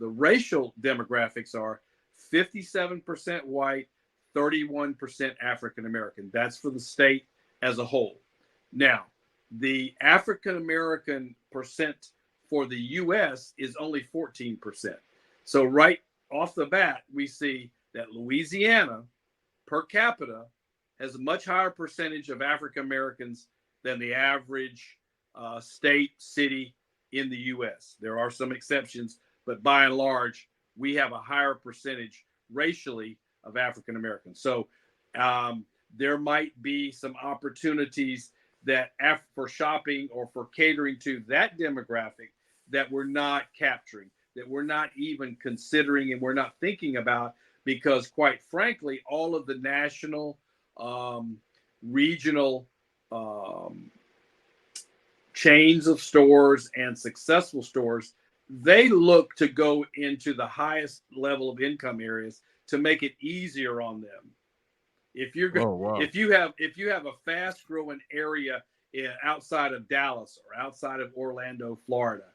The racial demographics are 57% white, 31% African American. That's for the state as a whole. Now, the African American percent for the US is only 14%. So, right off the bat, we see that Louisiana per capita has a much higher percentage of African Americans than the average state, city in the US. There are some exceptions, but by and large, we have a higher percentage racially of African Americans. So there might be some opportunities that for shopping or for catering to that demographic that we're not capturing, that we're not even considering and we're not thinking about, because quite frankly, all of the national, regional chains of stores and successful stores, they look to go into the highest level of income areas to make it easier on them. If you're Oh, wow. if you have a fast growing area outside of Dallas or outside of Orlando, Florida,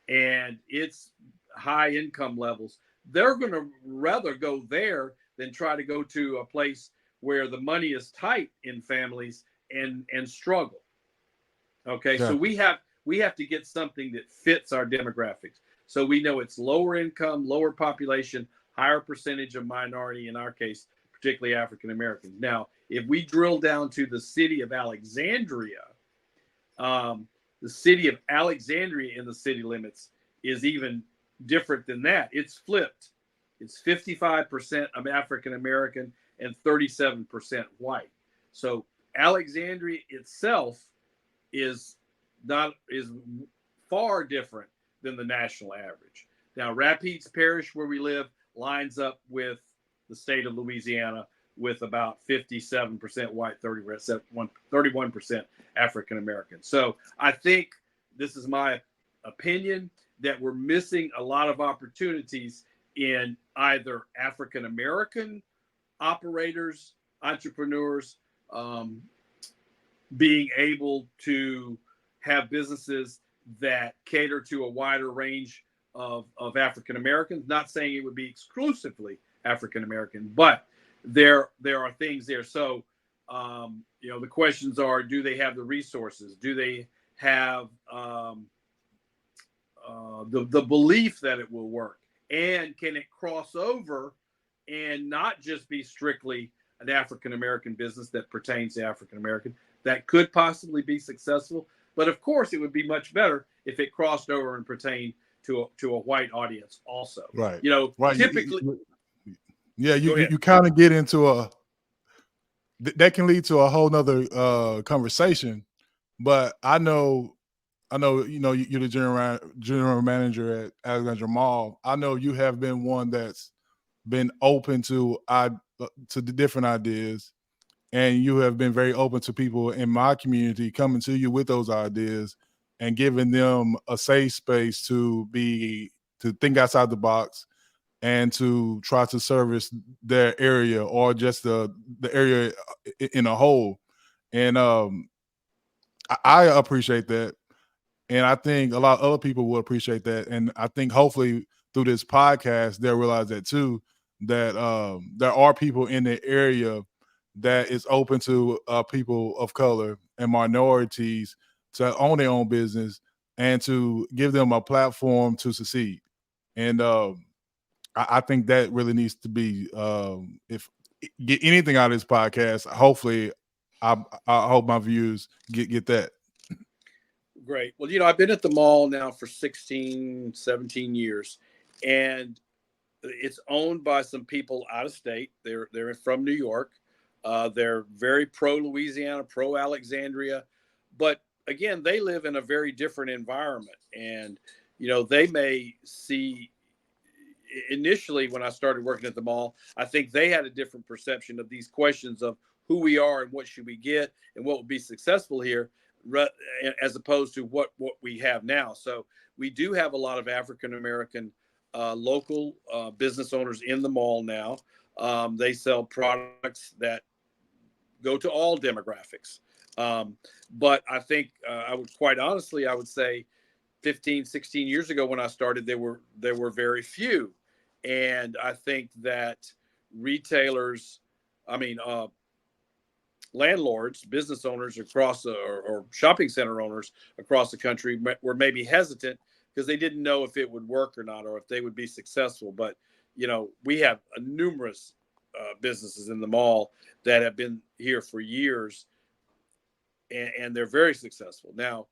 and it's high income levels, they're going to rather go there than try to go to a place where the money is tight in families and struggle. Okay, so Yeah. we have to get something that fits our demographics. So we know it's lower income, lower population, higher percentage of minority, in our case, particularly African Americans. Now, if we drill down to the city of Alexandria, the city of Alexandria in the city limits is even different than that. It's flipped. It's 55% of African American and 37% white. So Alexandria itself is far different than the national average. Now, Rapides Parish, where we live, lines up with the state of Louisiana with about 57% white, 31% African American. So I think, this is my opinion, that we're missing a lot of opportunities in either African American operators, entrepreneurs, being able to have businesses that cater to a wider range of African Americans. Not saying it would be exclusively African American, but there are things there. So, the questions are: do they have the resources? Do they have the belief that it will work? And can it cross over and not just be strictly an African American business that pertains to African American? That could possibly be successful, but of course, it would be much better if it crossed over and pertained to a white audience also. Right. Right. Typically, You kind of get into that can lead to a whole nother conversation. But I know, you're the general manager at Alexandra Mall. I know you have been one that's been open to the different ideas, and you have been very open to people in my community coming to you with those ideas and giving them a safe space to think outside the box and to try to service their area or just the area in a whole. And I appreciate that. And I think a lot of other people will appreciate that. And I think hopefully through this podcast, they'll realize that too, that there are people in the area that is open to people of color and minorities to own their own business and to give them a platform to succeed. And I think that really needs to be, if get anything out of this podcast, hopefully I hope my viewers get that. Great. Well, I've been at the mall now for 16, 17 years, and it's owned by some people out of state. They're from New York. They're very pro Louisiana, pro Alexandria, but again, they live in a very different environment. And, they may see, initially when I started working at the mall, I think they had a different perception of these questions of who we are and what should we get and what would be successful here, as opposed to what we have now. So we do have a lot of African American local business owners in the mall now. They sell products that go to all demographics. But I think I would say 15, 16 years ago when I started, there were very few. And I think that retailers, I mean, landlords, business owners across or shopping center owners across the country were maybe hesitant because they didn't know if it would work or not, or if they would be successful. But we have numerous businesses in the mall that have been here for years, and they're very successful. Now,